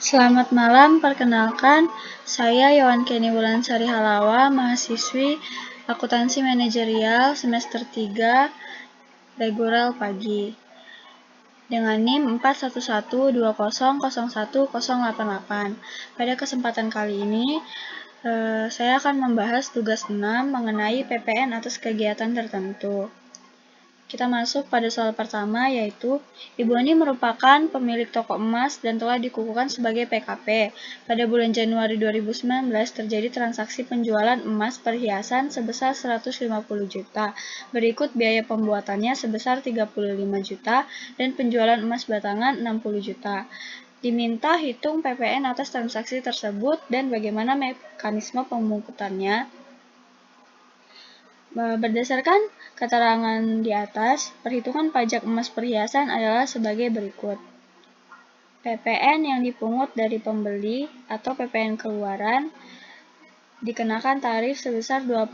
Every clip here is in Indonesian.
Selamat malam, perkenalkan, saya Yohan Kenny Wulansari Halawa, mahasiswi Akuntansi Manajerial semester 3, reguler pagi, dengan NIM 41120010088. Pada kesempatan kali ini, saya akan membahas tugas 6 mengenai PPN atas kegiatan tertentu. Kita masuk pada soal pertama, yaitu Ibu Ani merupakan pemilik toko emas dan telah dikukuhkan sebagai PKP. Pada bulan Januari 2019 terjadi transaksi penjualan emas perhiasan sebesar 150 juta. Berikut biaya pembuatannya sebesar 35 juta dan penjualan emas batangan 60 juta. Diminta hitung PPN atas transaksi tersebut dan bagaimana mekanisme pemungutannya. Berdasarkan keterangan di atas, perhitungan pajak emas perhiasan adalah sebagai berikut. PPN yang dipungut dari pembeli atau PPN keluaran dikenakan tarif sebesar 2%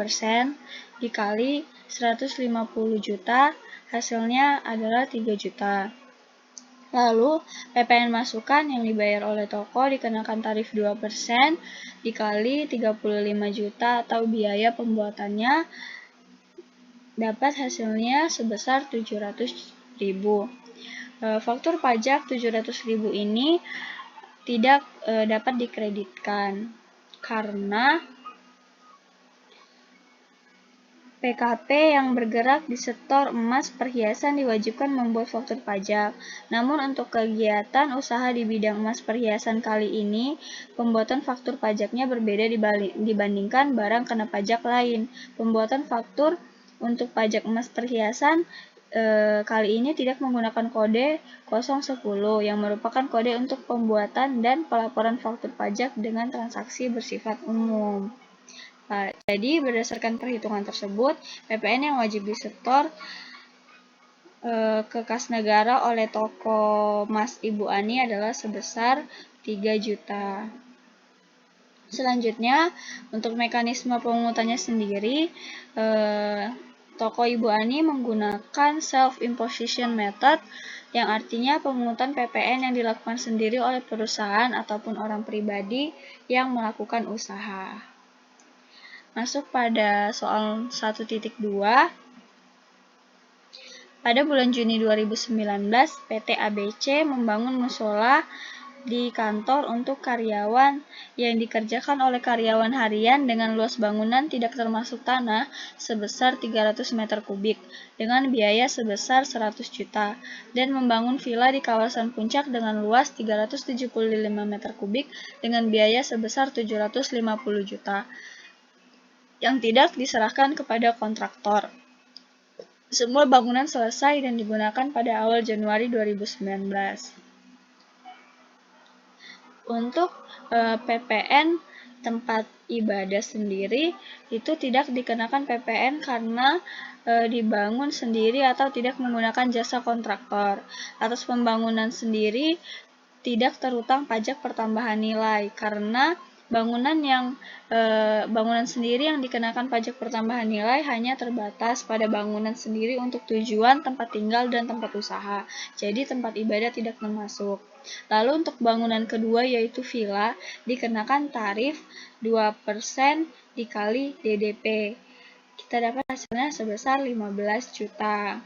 dikali 150 juta, hasilnya adalah 3 juta. Lalu, PPN masukan yang dibayar oleh toko dikenakan tarif 2% dikali 35 juta atau biaya pembuatannya, dapat hasilnya sebesar 700.000. Faktur pajak 700.000 ini tidak dapat dikreditkan karena PKP yang bergerak di sektor emas perhiasan diwajibkan membuat faktur pajak. Namun untuk kegiatan usaha di bidang emas perhiasan kali ini, pembuatan faktur pajaknya berbeda dibandingkan barang kena pajak lain. Pembuatan faktur untuk pajak emas perhiasan kali ini tidak menggunakan kode 010 yang merupakan kode untuk pembuatan dan pelaporan faktur pajak dengan transaksi bersifat umum. Jadi berdasarkan perhitungan tersebut, PPN yang wajib disetor ke kas negara oleh toko emas Ibu Ani adalah sebesar 3 juta. Selanjutnya, untuk mekanisme pemungutannya sendiri, toko Ibu Ani menggunakan self-imposition method, yang artinya pemungutan PPN yang dilakukan sendiri oleh perusahaan ataupun orang pribadi yang melakukan usaha. Masuk pada soal 1.2. Pada bulan Juni 2019, PT ABC membangun musola di kantor untuk karyawan yang dikerjakan oleh karyawan harian dengan luas bangunan tidak termasuk tanah sebesar 300 meter kubik dengan biaya sebesar 100 juta dan membangun villa di kawasan Puncak dengan luas 375 meter kubik dengan biaya sebesar 750 juta yang tidak diserahkan kepada kontraktor. Semua bangunan selesai dan digunakan pada awal Januari 2019. Untuk PPN tempat ibadah sendiri itu tidak dikenakan PPN karena dibangun sendiri atau tidak menggunakan jasa kontraktor. Atas pembangunan sendiri tidak terutang pajak pertambahan nilai karena bangunan sendiri yang dikenakan pajak pertambahan nilai hanya terbatas pada bangunan sendiri untuk tujuan tempat tinggal dan tempat usaha. Jadi tempat ibadah tidak termasuk. Lalu untuk bangunan kedua yaitu villa dikenakan tarif 2% dikali DDP. Kita dapat hasilnya sebesar 15 juta.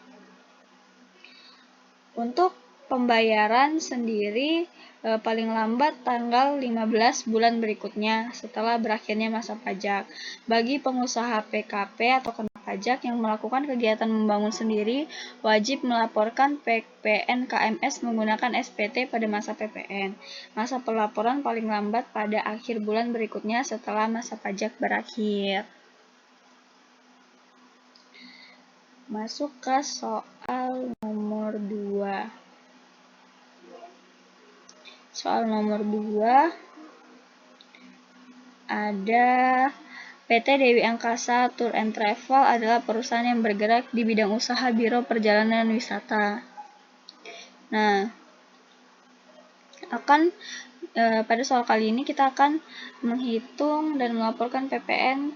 Untuk pembayaran sendiri paling lambat tanggal 15 bulan berikutnya setelah berakhirnya masa pajak. Bagi pengusaha PKP atau kena pajak yang melakukan kegiatan membangun sendiri, wajib melaporkan PPN KMS menggunakan SPT pada masa PPN. Masa pelaporan paling lambat pada akhir bulan berikutnya setelah masa pajak berakhir. Masuk ke soal nomor 2. Soal nomor 2 ada PT Dewi Angkasa Tour and Travel adalah perusahaan yang bergerak di bidang usaha biro perjalanan wisata. Nah, pada soal kali ini kita akan menghitung dan melaporkan PPN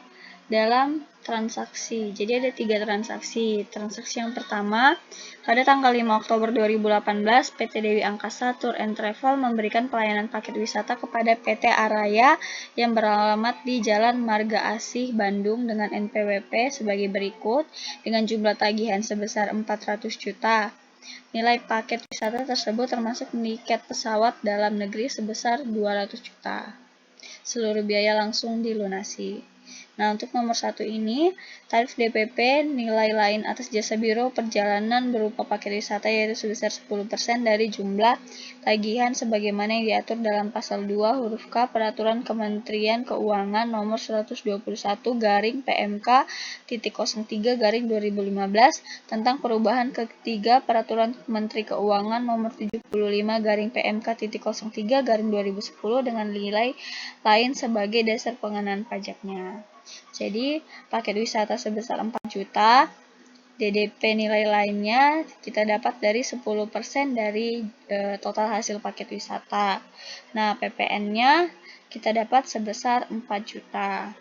dalam transaksi. Jadi ada 3 transaksi. Transaksi yang pertama, pada tanggal 5 Oktober 2018, PT Dewi Angkasa Tour and Travel memberikan pelayanan paket wisata kepada PT Araya yang beralamat di Jalan Marga Asih, Bandung dengan NPWP sebagai berikut dengan jumlah tagihan sebesar 400 juta. Nilai paket wisata tersebut termasuk tiket pesawat dalam negeri sebesar 200 juta. Seluruh biaya langsung dilunasi. Nah, untuk nomor 1 ini, tarif DPP nilai lain atas jasa biro perjalanan berupa paket wisata yaitu sebesar 10% dari jumlah tagihan sebagaimana yang diatur dalam pasal 2 huruf K Peraturan Kementerian Keuangan nomor 121/PMK.03/2015 tentang perubahan ketiga Peraturan Menteri Keuangan nomor 75/PMK.03/2010 dengan nilai lain sebagai dasar pengenaan pajaknya. Jadi, paket wisata sebesar 4 juta, DDP nilai lainnya kita dapat dari 10% dari total hasil paket wisata. Nah, PPN-nya kita dapat sebesar 4 juta.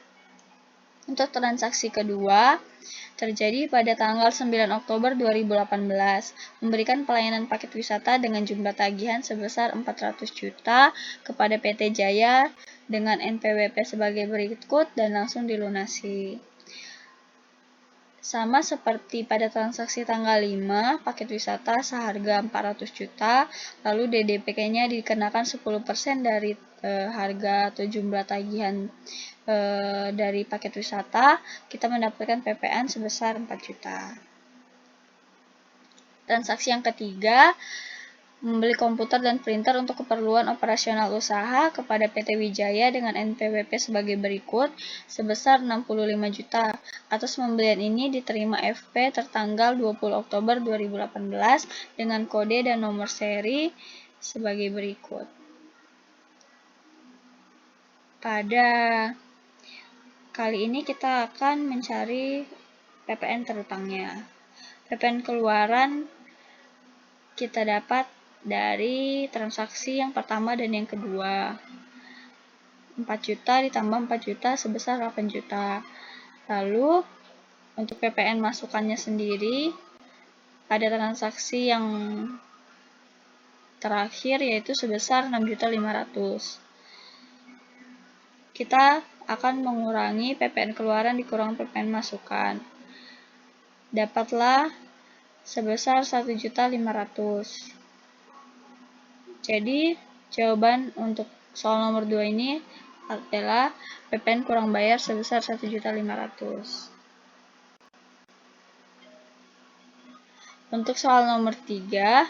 Untuk transaksi kedua, terjadi pada tanggal 9 Oktober 2018, memberikan pelayanan paket wisata dengan jumlah tagihan sebesar 400 juta kepada PT Jaya dengan NPWP sebagai berikut dan langsung dilunasi. Sama seperti pada transaksi tanggal 5, paket wisata seharga 400 juta, lalu DDP-nya dikenakan 10% dari harga atau jumlah tagihan dari paket wisata, kita mendapatkan PPN sebesar 4 juta. Transaksi yang ketiga, membeli komputer dan printer untuk keperluan operasional usaha kepada PT Wijaya dengan NPWP sebagai berikut sebesar 65 juta. Atas pembelian ini diterima FP tertanggal 20 Oktober 2018 dengan kode dan nomor seri sebagai berikut. Pada kali ini kita akan mencari PPN terutangnya. PPN keluaran kita dapat dari transaksi yang pertama dan yang kedua. 4 juta ditambah 4 juta sebesar 8 juta. Lalu untuk PPN masukannya sendiri pada transaksi yang terakhir yaitu sebesar 6.500.000. Kita akan mengurangi PPN keluaran dikurang PPN masukan. Dapatlah sebesar 1.500.000. Jadi, jawaban untuk soal nomor 2 ini adalah PPN kurang bayar sebesar 1.500.000. Untuk soal nomor 3,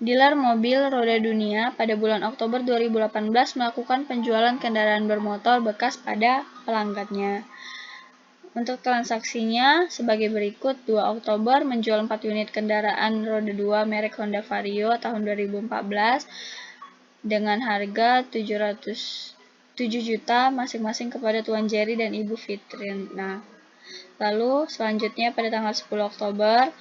dealer mobil roda dunia pada bulan Oktober 2018 melakukan penjualan kendaraan bermotor bekas pada pelanggannya. Untuk transaksinya sebagai berikut, 2 Oktober menjual 4 unit kendaraan roda 2 merek Honda Vario tahun 2014 dengan harga 7 juta masing-masing kepada Tuan Jerry dan Ibu Fitrina. Lalu selanjutnya pada tanggal 10 Oktober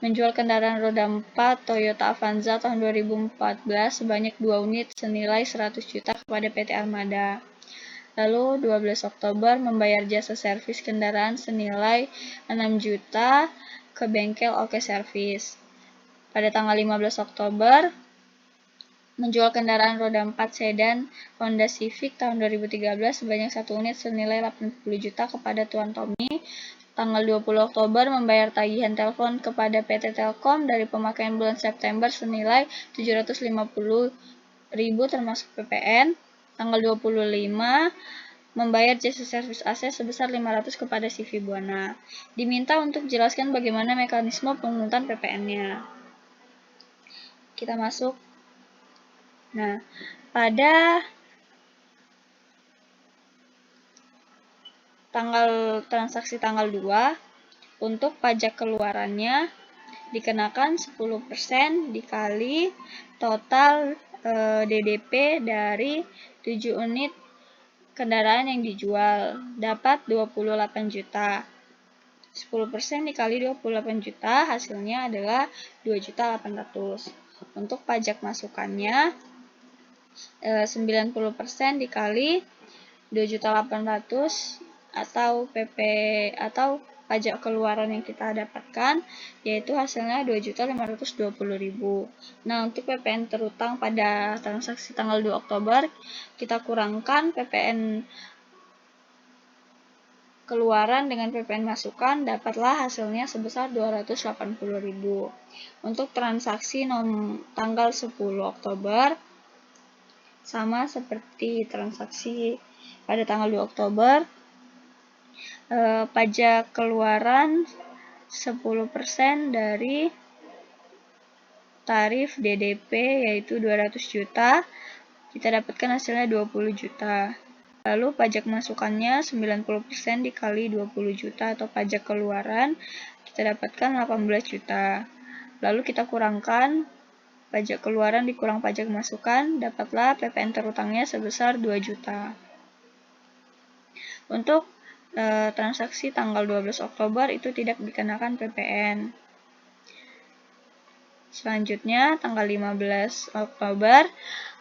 menjual kendaraan roda 4 Toyota Avanza tahun 2014 sebanyak 2 unit senilai 100 juta kepada PT Armada. Lalu 12 Oktober membayar jasa servis kendaraan senilai 6 juta ke bengkel Oke Servis. Pada tanggal 15 Oktober menjual kendaraan roda 4 sedan Honda Civic tahun 2013 sebanyak 1 unit senilai 80 juta kepada Tuan Tommy. Tanggal 20 Oktober membayar tagihan telepon kepada PT Telkom dari pemakaian bulan September senilai 750.000 termasuk PPN. Tanggal 25 membayar jasa servis AC sebesar 500 kepada CV Buana. Diminta untuk jelaskan bagaimana mekanisme pemungutan PPN-nya. Kita masuk. Nah, pada transaksi tanggal 2 untuk pajak keluarannya dikenakan 10% dikali total DDP dari 7 unit kendaraan yang dijual dapat 28 juta. 10% dikali 28 juta hasilnya adalah 2.800.000. Untuk pajak masukannya 90% dikali 2.800.000 atau PP atau pajak keluaran yang kita dapatkan, yaitu hasilnya 2.520.000. Nah, untuk PPN terutang pada transaksi tanggal 2 Oktober, kita kurangkan PPN keluaran dengan PPN masukan, dapatlah hasilnya sebesar 280.000. Untuk transaksi tanggal 10 Oktober, sama seperti transaksi pada tanggal 2 Oktober, pajak keluaran 10% dari tarif DDP yaitu 200 juta, kita dapatkan hasilnya 20 juta. Lalu pajak masukannya 90% dikali 20 juta atau pajak keluaran, kita dapatkan 18 juta. Lalu kita kurangkan pajak keluaran dikurang pajak masukan, dapatlah PPN terutangnya sebesar 2 juta. Untuk transaksi tanggal 12 Oktober itu tidak dikenakan PPN. Selanjutnya, tanggal 15 Oktober,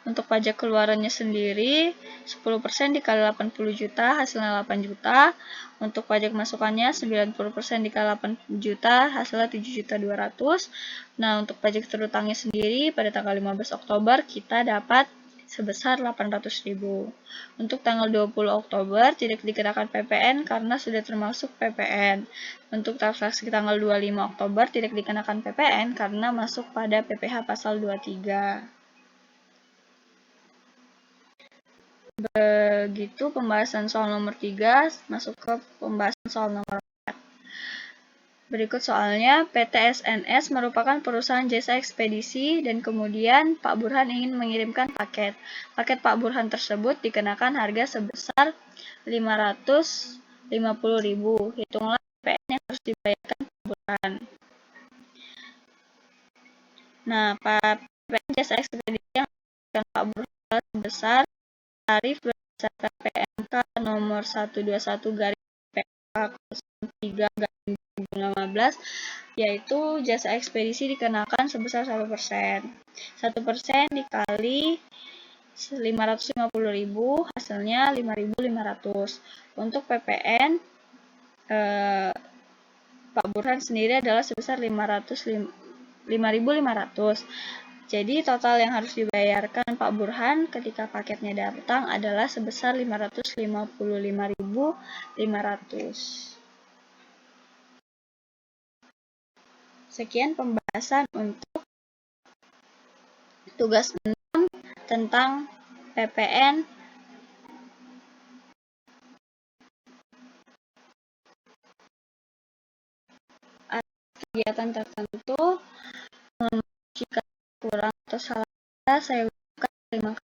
untuk pajak keluarannya sendiri, 10% dikali 80 juta, hasilnya 8 juta. Untuk pajak masukannya, 90% dikali 8 juta, hasilnya 7.200.000. Nah, untuk pajak terutangnya sendiri, pada tanggal 15 Oktober, kita dapat sebesar 800.000. Untuk tanggal 20 Oktober tidak dikenakan PPN karena sudah termasuk PPN. Untuk transaksi tanggal 25 Oktober tidak dikenakan PPN karena masuk pada PPh pasal 23. Begitu pembahasan soal nomor 3, masuk ke pembahasan soal nomor 4. Berikut soalnya, PT SNS merupakan perusahaan jasa ekspedisi dan kemudian Pak Burhan ingin mengirimkan paket. Paket Pak Burhan tersebut dikenakan harga sebesar 550.000. Hitunglah PPN yang harus dibayarkan Pak Burhan. Nah, PPN jasa ekspedisi yang diberikan Pak Burhan sebesar tarif berdasarkan PMK nomor 121/PMK 03/2015, yaitu jasa ekspedisi dikenakan sebesar 1%. 1% dikali 550.000, hasilnya 5.500. Untuk PPN Pak Burhan sendiri adalah sebesar 5.500. Jadi total yang harus dibayarkan Pak Burhan ketika paketnya datang adalah sebesar 555.500. Sekian pembahasan untuk tugas 6 tentang PPN kegiatan tertentu. Jika kurang atau salah, saya ucapkan terima kasih.